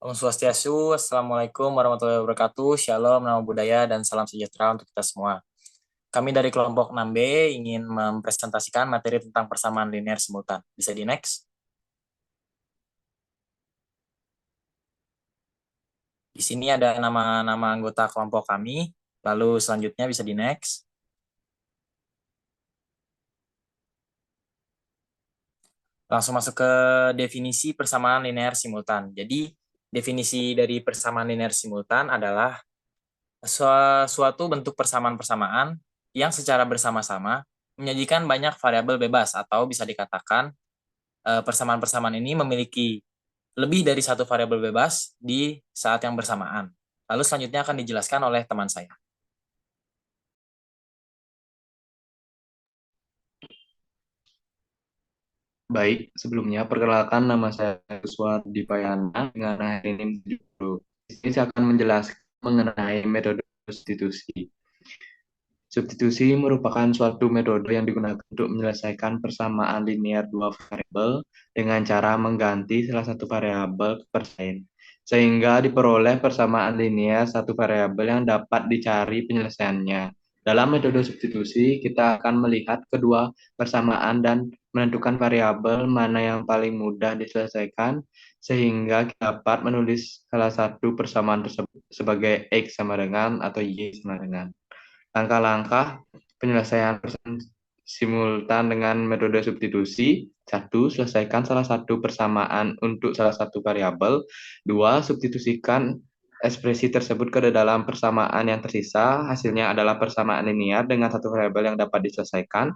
Om Swastiastu, Assalamualaikum warahmatullahi wabarakatuh, Shalom, Namo Buddhaya, dan salam sejahtera untuk kita semua. Kami dari kelompok 6B ingin mempresentasikan materi tentang persamaan linear simultan. Bisa di next? Di sini ada nama-nama anggota kelompok kami, lalu selanjutnya bisa di next. Langsung masuk ke definisi persamaan linear simultan. Jadi, definisi dari persamaan linear simultan adalah suatu bentuk persamaan-persamaan yang secara bersama-sama menyajikan banyak variabel bebas atau bisa dikatakan persamaan-persamaan ini memiliki lebih dari satu variabel bebas di saat yang bersamaan. Lalu selanjutnya akan dijelaskan oleh teman saya. Baik, sebelumnya perkenalkan nama saya Kuswadi Payana dengan akhir ini dulu. Di sini saya akan menjelaskan mengenai metode substitusi. Substitusi merupakan suatu metode yang digunakan untuk menyelesaikan persamaan linear dua variabel dengan cara mengganti salah satu variabel per lain, sehingga diperoleh persamaan linear satu variabel yang dapat dicari penyelesaiannya. Dalam metode substitusi, kita akan melihat kedua persamaan dan menentukan variabel mana yang paling mudah diselesaikan, sehingga kita dapat menulis salah satu persamaan tersebut sebagai X sama dengan atau Y sama dengan. Langkah-langkah penyelesaian persamaan simultan dengan metode substitusi. Satu, selesaikan salah satu persamaan untuk salah satu variabel. Dua, substitusikan ekspresi tersebut ke dalam persamaan yang tersisa. Hasilnya adalah persamaan linear dengan satu variabel yang dapat diselesaikan.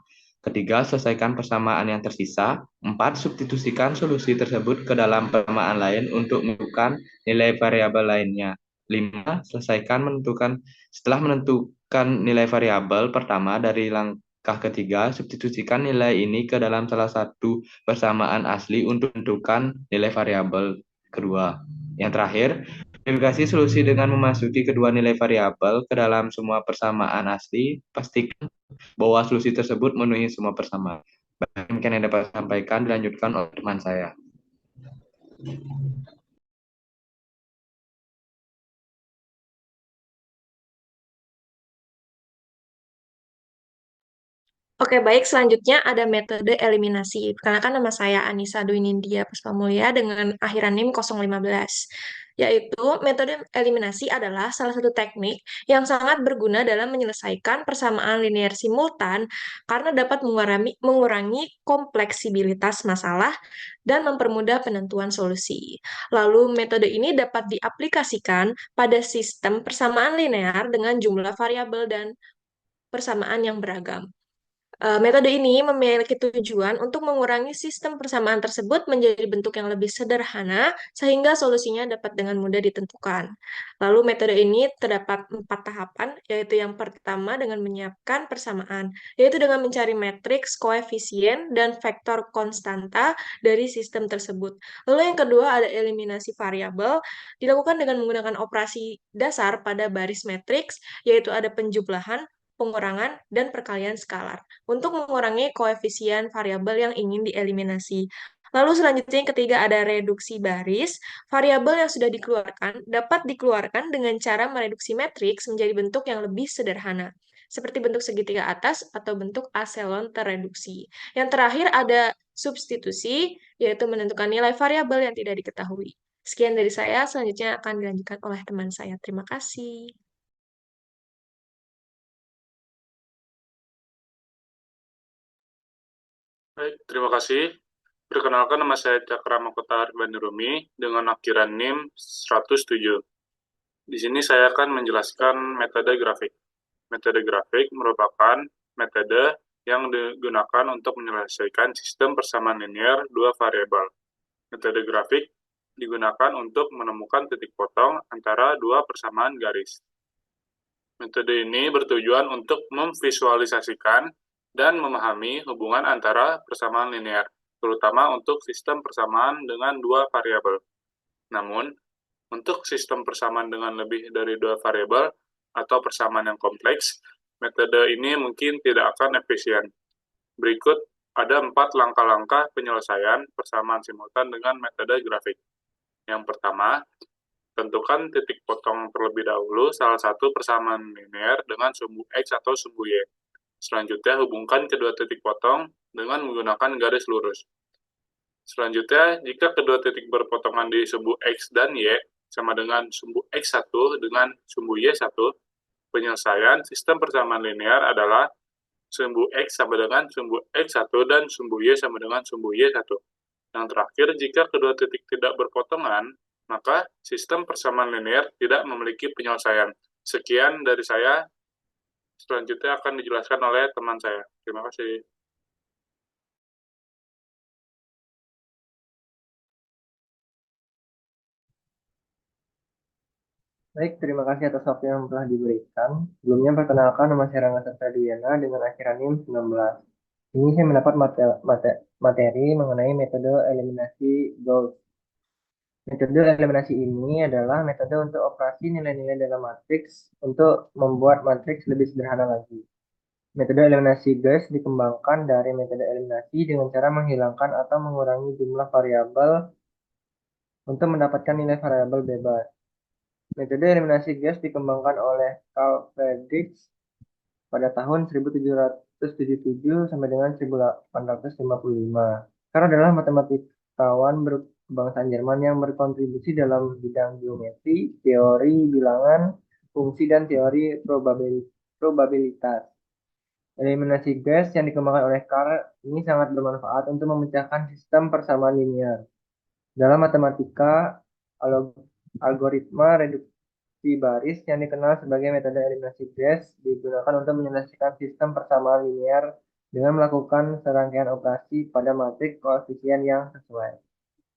Ketiga, selesaikan persamaan yang tersisa. Empat, substitusikan solusi tersebut ke dalam persamaan lain untuk menentukan nilai variabel lainnya. Lima, setelah menentukan nilai variabel pertama dari langkah ketiga, substitusikan nilai ini ke dalam salah satu persamaan asli untuk menentukan nilai variabel kedua. Yang terakhir, verifikasi solusi dengan memasuki kedua nilai variabel ke dalam semua persamaan asli. Pastikan bahwa solusi tersebut memenuhi semua persamaan. Demikian yang dapat saya sampaikan, dilanjutkan oleh teman saya. Oke, baik. Selanjutnya ada metode eliminasi. Perkenalkan nama saya Anissa Dwi Nindya Puspamulya dengan akhiran NIM 015. Yaitu metode eliminasi adalah salah satu teknik yang sangat berguna dalam menyelesaikan persamaan linear simultan karena dapat mengurangi kompleksibilitas masalah dan mempermudah penentuan solusi. Lalu metode ini dapat diaplikasikan pada sistem persamaan linear dengan jumlah variabel dan persamaan yang beragam. Metode ini memiliki tujuan untuk mengurangi sistem persamaan tersebut menjadi bentuk yang lebih sederhana, sehingga solusinya dapat dengan mudah ditentukan. Lalu metode ini terdapat 4 tahapan, yaitu yang pertama dengan menyiapkan persamaan, yaitu dengan mencari matriks, koefisien, dan vektor konstanta dari sistem tersebut. Lalu yang kedua ada eliminasi variabel, dilakukan dengan menggunakan operasi dasar pada baris matriks, yaitu ada penjumlahan, pengurangan, dan perkalian skalar untuk mengurangi koefisien variabel yang ingin dieliminasi. Lalu selanjutnya yang ketiga ada reduksi baris. Variabel yang sudah dikeluarkan dapat dikeluarkan dengan cara mereduksi matriks menjadi bentuk yang lebih sederhana, seperti bentuk segitiga atas atau bentuk aselon tereduksi. Yang terakhir ada substitusi, yaitu menentukan nilai variabel yang tidak diketahui. Sekian dari saya, selanjutnya akan dilanjutkan oleh teman saya. Terima kasih. Baik, terima kasih. Perkenalkan nama saya Cakra Makota Arbanirumi dengan akhiran NIM 107. Di sini saya akan menjelaskan metode grafik. Metode grafik merupakan metode yang digunakan untuk menyelesaikan sistem persamaan linear dua variabel. Metode grafik digunakan untuk menemukan titik potong antara dua persamaan garis. Metode ini bertujuan untuk memvisualisasikan dan memahami hubungan antara persamaan linear, terutama untuk sistem persamaan dengan dua variabel. Namun, untuk sistem persamaan dengan lebih dari dua variabel atau persamaan yang kompleks, metode ini mungkin tidak akan efisien. Berikut ada 4 langkah-langkah penyelesaian persamaan simultan dengan metode grafik. Yang pertama, Tentukan titik potong terlebih dahulu salah satu persamaan linear dengan sumbu X atau sumbu Y. Selanjutnya, hubungkan kedua titik potong dengan menggunakan garis lurus. Selanjutnya, jika kedua titik berpotongan di sumbu X dan Y sama dengan sumbu X1 dengan sumbu Y1, penyelesaian sistem persamaan linear adalah sumbu X sama dengan sumbu X1 dan sumbu Y sama dengan sumbu Y1. Yang terakhir, jika kedua titik tidak berpotongan, maka sistem persamaan linear tidak memiliki penyelesaian. Sekian dari saya, selanjutnya akan dijelaskan oleh teman saya. Terima kasih. Baik, terima kasih atas waktu yang telah diberikan. Sebelumnya perkenalkan, nama saya Rangga Septadiana dengan akhiran NIM 19. Ini saya mendapat materi mengenai metode eliminasi Gauss. Metode eliminasi ini adalah metode untuk operasi nilai-nilai dalam matriks untuk membuat matriks lebih sederhana lagi. Metode eliminasi Gauss dikembangkan dari metode eliminasi dengan cara menghilangkan atau mengurangi jumlah variabel untuk mendapatkan nilai variabel bebas. Metode eliminasi Gauss dikembangkan oleh Carl Friedrich pada tahun 1777 sampai dengan 1855. Carl adalah matematikawan berkebangsaan Jerman yang berkontribusi dalam bidang geometri, teori bilangan, fungsi, dan teori probabilitas. Eliminasi Gauss yang dikembangkan oleh Carl ini sangat bermanfaat untuk memecahkan sistem persamaan linear. Dalam matematika, algoritma reduksi baris yang dikenal sebagai metode eliminasi Gauss digunakan untuk menyelesaikan sistem persamaan linear dengan melakukan serangkaian operasi pada matriks koefisien yang sesuai.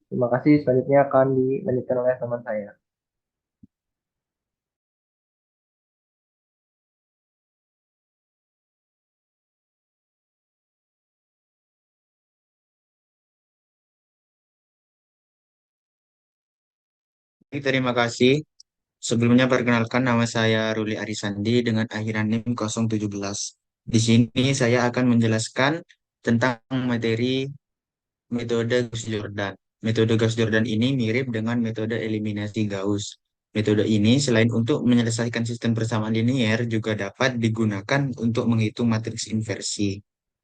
Terima kasih. Selanjutnya akan dilanjutkan oleh teman saya. Terima kasih. Sebelumnya perkenalkan nama saya Ruli Arisandi dengan akhiran NIM 017. Di sini saya akan menjelaskan tentang materi metode Gauss-Jordan. Metode Gauss-Jordan ini mirip dengan metode eliminasi Gauss. Metode ini selain untuk menyelesaikan sistem persamaan linear juga dapat digunakan untuk menghitung matriks inversi.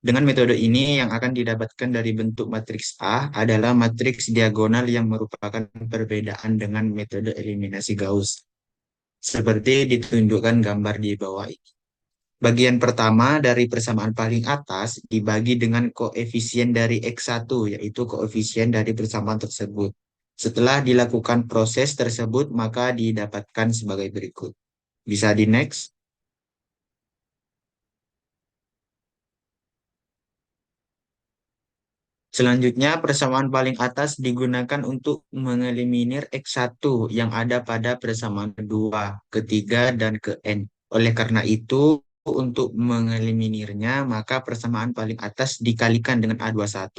Dengan metode ini yang akan didapatkan dari bentuk matriks A adalah matriks diagonal yang merupakan perbedaan dengan metode eliminasi Gauss. Seperti ditunjukkan gambar di bawah ini. Bagian pertama dari persamaan paling atas dibagi dengan koefisien dari X1, yaitu koefisien dari persamaan tersebut. Setelah dilakukan proses tersebut, maka didapatkan sebagai berikut. Bisa di next. Selanjutnya, persamaan paling atas digunakan untuk mengeliminir X1 yang ada pada persamaan kedua, ketiga, dan ke N. Oleh karena itu, untuk mengeliminirnya, maka persamaan paling atas dikalikan dengan A21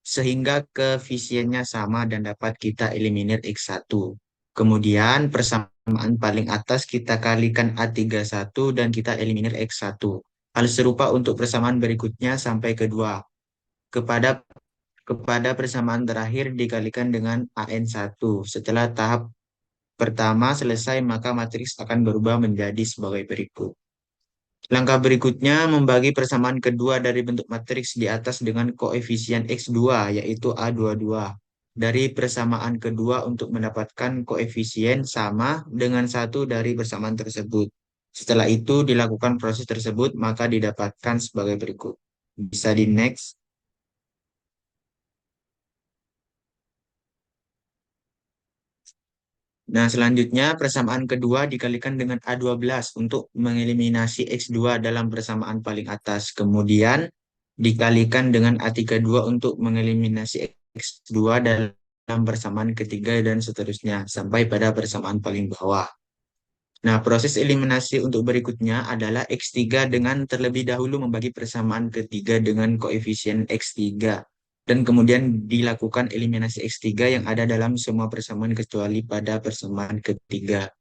sehingga koefisiennya sama dan dapat kita eliminir X1. Kemudian persamaan paling atas kita kalikan A31 dan kita eliminir X1. Hal serupa untuk persamaan berikutnya sampai kedua. Kepada persamaan terakhir dikalikan dengan AN1. Setelah tahap pertama selesai, maka matriks akan berubah menjadi sebagai berikut. Langkah berikutnya membagi persamaan kedua dari bentuk matriks di atas dengan koefisien X2, yaitu A22. Dari persamaan kedua untuk mendapatkan koefisien sama dengan satu dari persamaan tersebut. Setelah itu dilakukan proses tersebut, maka didapatkan sebagai berikut. Bisa di next. Nah, selanjutnya persamaan kedua dikalikan dengan A12 untuk mengeliminasi X2 dalam persamaan paling atas. Kemudian dikalikan dengan A32 untuk mengeliminasi X2 dalam persamaan ketiga dan seterusnya sampai pada persamaan paling bawah. Nah, proses eliminasi untuk berikutnya adalah X3 dengan terlebih dahulu membagi persamaan ketiga dengan koefisien X3. Dan kemudian dilakukan eliminasi X3 yang ada dalam semua persamaan kecuali pada persamaan ketiga.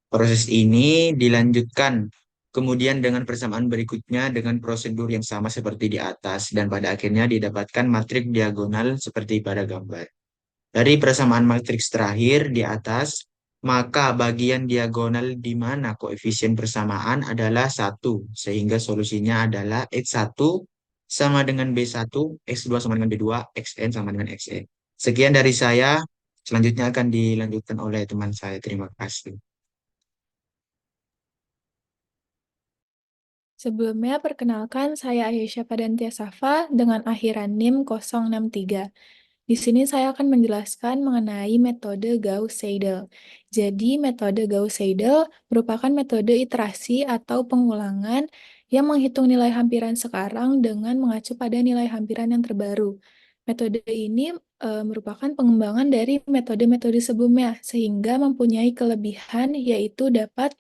Proses ini dilanjutkan kemudian dengan persamaan berikutnya dengan prosedur yang sama seperti di atas. Dan pada akhirnya didapatkan matriks diagonal seperti pada gambar. Dari persamaan matriks terakhir di atas, maka bagian diagonal di mana koefisien persamaan adalah 1, sehingga solusinya adalah X1 sama dengan B1, X2 sama dengan B2, Xn sama dengan Xn. Sekian dari saya, selanjutnya akan dilanjutkan oleh teman saya. Terima kasih. Sebelumnya, perkenalkan saya Aisyah Padantia Safa dengan akhiran NIM 063. Di sini saya akan menjelaskan mengenai metode Gauss-Seidel. Jadi, metode Gauss-Seidel merupakan metode iterasi atau pengulangan yang menghitung nilai hampiran sekarang dengan mengacu pada nilai hampiran yang terbaru. Metode ini merupakan pengembangan dari metode-metode sebelumnya, sehingga mempunyai kelebihan yaitu dapat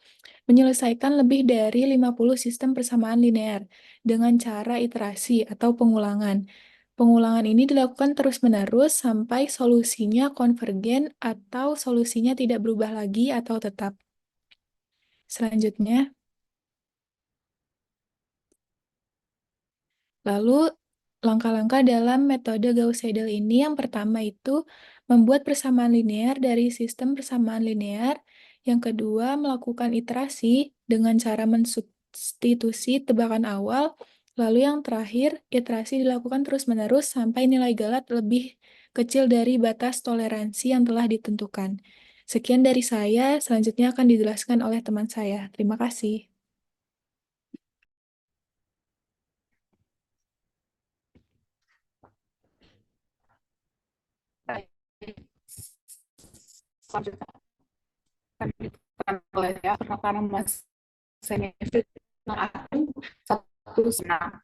menyelesaikan lebih dari 50 sistem persamaan linear dengan cara iterasi atau pengulangan. Pengulangan ini dilakukan terus-menerus sampai solusinya konvergen atau solusinya tidak berubah lagi atau tetap. Selanjutnya, lalu langkah-langkah dalam metode Gauss-Seidel ini yang pertama itu membuat persamaan linear dari sistem persamaan linear. Yang kedua, melakukan iterasi dengan cara mensubstitusi tebakan awal. Lalu yang terakhir, iterasi dilakukan terus-menerus sampai nilai galat lebih kecil dari batas toleransi yang telah ditentukan. Sekian dari saya, selanjutnya akan dijelaskan oleh teman saya. Terima kasih. Selanjutnya akan dilakukan oleh ya, karena masanya akan 1/6.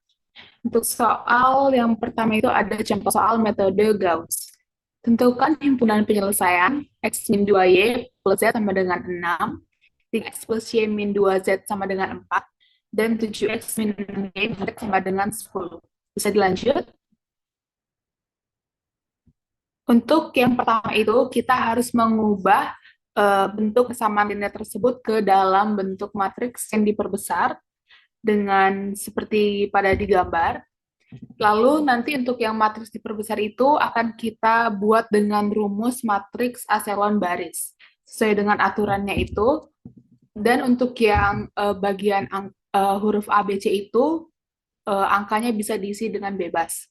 Untuk soal yang pertama itu ada contoh soal metode Gauss. Tentukan himpunan penyelesaian X min 2Y plus Z sama dengan 6, 3X plus Y min 2Z sama dengan 4, dan 7X min 6Y sama dengan 10. Bisa dilanjut? Untuk yang pertama itu, kita harus mengubah bentuk persamaan linear tersebut ke dalam bentuk matriks yang diperbesar dengan seperti pada digambar. Lalu nanti untuk yang matriks diperbesar itu akan kita buat dengan rumus matriks aselon baris sesuai dengan aturannya itu. Dan untuk yang bagian huruf A, B, C itu angkanya bisa diisi dengan bebas.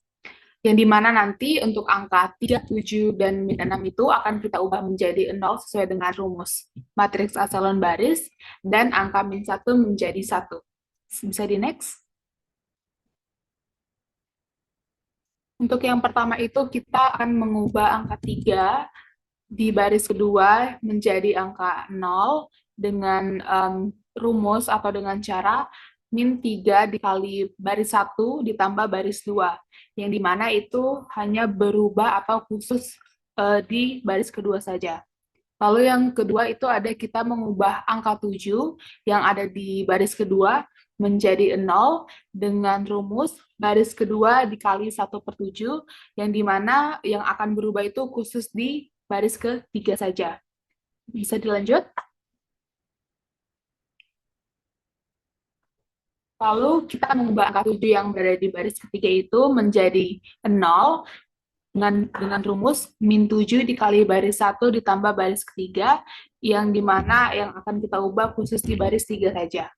Yang dimana nanti untuk angka 3, 7, dan min 6 itu akan kita ubah menjadi 0 sesuai dengan rumus matriks aselon baris, dan angka min 1 menjadi 1. Bisa di next? Untuk yang pertama itu kita akan mengubah angka 3 di baris kedua menjadi angka 0 dengan rumus atau dengan cara min 3 dikali baris 1 ditambah baris 2, yang dimana itu hanya berubah atau khusus di baris kedua saja. Lalu yang kedua itu ada kita mengubah angka 7 yang ada di baris kedua menjadi 0 dengan rumus baris kedua dikali 1/7, yang dimana yang akan berubah itu khusus di baris ketiga saja. Bisa dilanjut? Lalu kita mengubah angka 7 yang berada di baris ketiga itu menjadi 0 dengan rumus min 7 dikali baris 1 ditambah baris ketiga, yang dimana yang akan kita ubah khusus di baris 3 saja.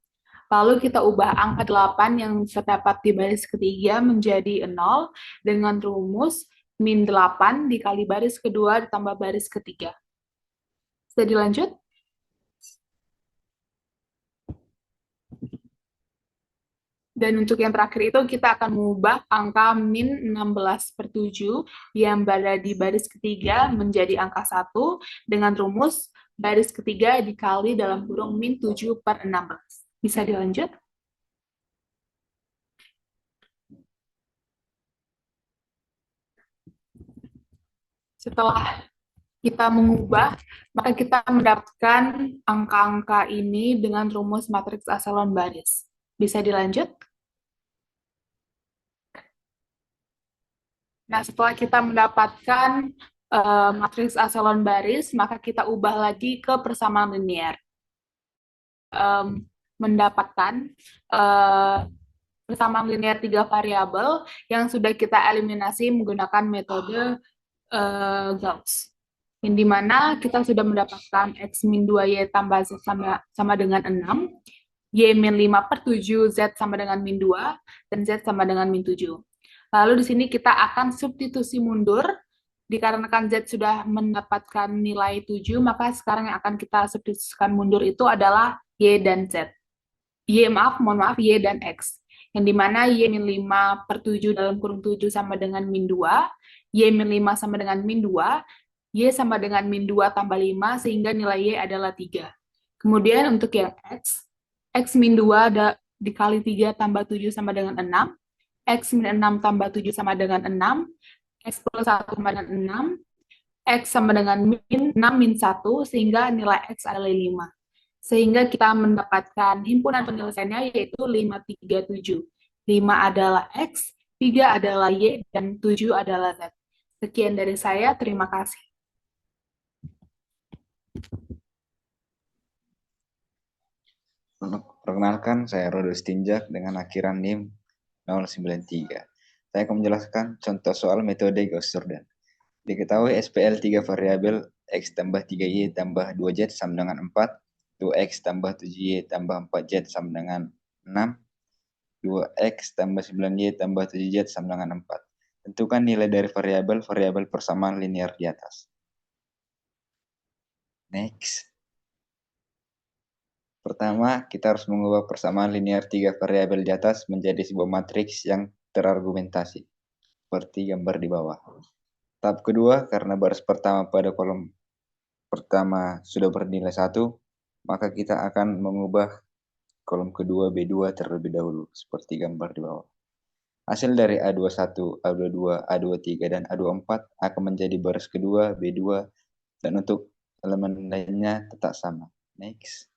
Lalu kita ubah angka 8 yang terdapat di baris ketiga menjadi 0 dengan rumus min 8 dikali baris kedua ditambah baris ketiga. Bisa dilanjut? Dan untuk yang terakhir itu kita akan mengubah angka min 16/7 yang berada di baris ketiga menjadi angka 1 dengan rumus baris ketiga dikali dalam kurung min 7/16. Bisa dilanjut? Setelah kita mengubah, maka kita mendapatkan angka-angka ini dengan rumus matriks aselon baris. Bisa dilanjut? Nah, setelah kita mendapatkan matriks aselon baris, maka kita ubah lagi ke persamaan linear. Mendapatkan persamaan linear 3 variabel yang sudah kita eliminasi menggunakan metode Gauss. yang dimana kita sudah mendapatkan X min 2Y tambah Z sama dengan 6, Y min 5 per 7, Z sama dengan min 2, dan Z sama dengan min 7. Lalu di sini kita akan substitusi mundur, dikarenakan Z sudah mendapatkan nilai 7, maka sekarang yang akan kita substitusikan mundur itu adalah Y dan Z. Mohon maaf, Y dan X. Yang dimana Y min 5 per 7 dalam kurung 7 sama dengan min 2, Y min 5 sama dengan min 2, Y sama dengan min 2 tambah 5, sehingga nilai Y adalah 3. Kemudian untuk yang X min 2 dikali 3 tambah 7 sama dengan 6, X min 6 tambah 7 sama dengan 6, X plus 1 sama dengan 6, X sama dengan min 6 min 1, sehingga nilai X adalah 5. Sehingga kita mendapatkan himpunan penyelesaiannya yaitu 537. 5 adalah X, 3 adalah Y, dan 7 adalah Z. Sekian dari saya, terima kasih. Perkenalkan, saya Rodus Tinjak dengan akhiran NIM 093. Saya akan menjelaskan contoh soal metode Gauss-Jordan. Diketahui SPL 3 variabel X tambah 3Y tambah 2Z sama dengan 4, 2X tambah 7Y tambah 4Z sama dengan 6, 2X tambah 9Y tambah 7Z sama dengan 4. Tentukan nilai dari variabel persamaan linear di atas. Next. Pertama, kita harus mengubah persamaan linear 3 variabel di atas menjadi sebuah matriks yang terargumentasi, seperti gambar di bawah. Tahap kedua, karena baris pertama pada kolom pertama sudah bernilai 1, maka kita akan mengubah kolom kedua B2 terlebih dahulu, seperti gambar di bawah. Hasil dari A21, A22, A23, dan A24 akan menjadi baris kedua B2, dan untuk elemen lainnya tetap sama. Next.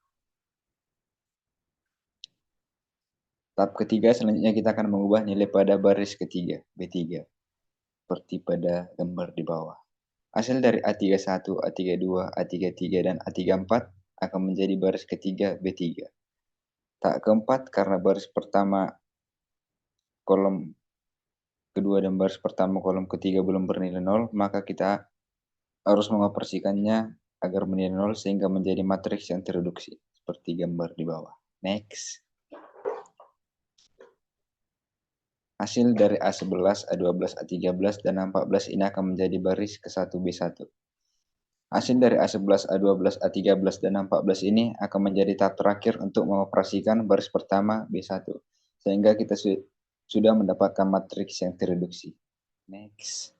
Tahap ketiga, selanjutnya kita akan mengubah nilai pada baris ketiga, B3, seperti pada gambar di bawah. Hasil dari A31, A32, A33, dan A34 akan menjadi baris ketiga, B3. Tahap keempat, karena baris pertama kolom kedua dan baris pertama kolom ketiga belum bernilai 0, maka kita harus mengoperasikannya agar bernilai 0 sehingga menjadi matriks yang tereduksi, seperti gambar di bawah. Next. Hasil dari A11, A12, A13, dan A14 ini akan menjadi baris ke-1B1. Hasil dari A11, A12, A13, dan A14 ini akan menjadi tahap terakhir untuk mengoperasikan baris pertama B1. Sehingga kita sudah mendapatkan matriks yang tereduksi. Next.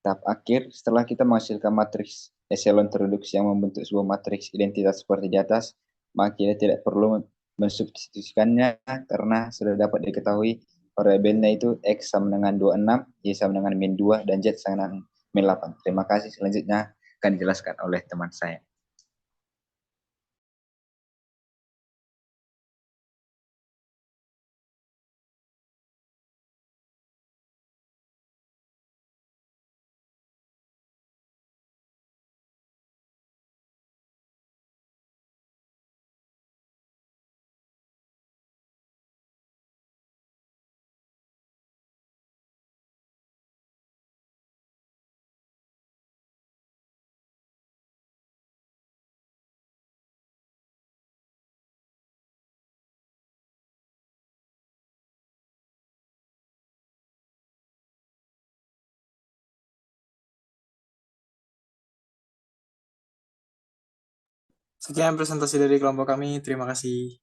Tahap akhir, setelah kita menghasilkan matriks echelon tereduksi yang membentuk sebuah matriks identitas seperti di atas, maka kita tidak perlu mensubstitusikannya karena sudah dapat diketahui variabelnya itu X sama dengan 26, Y sama dengan min 2, dan Z sama dengan min 8. Terima kasih. Selanjutnya akan dijelaskan oleh teman saya. Sekian presentasi dari kelompok kami. Terima kasih.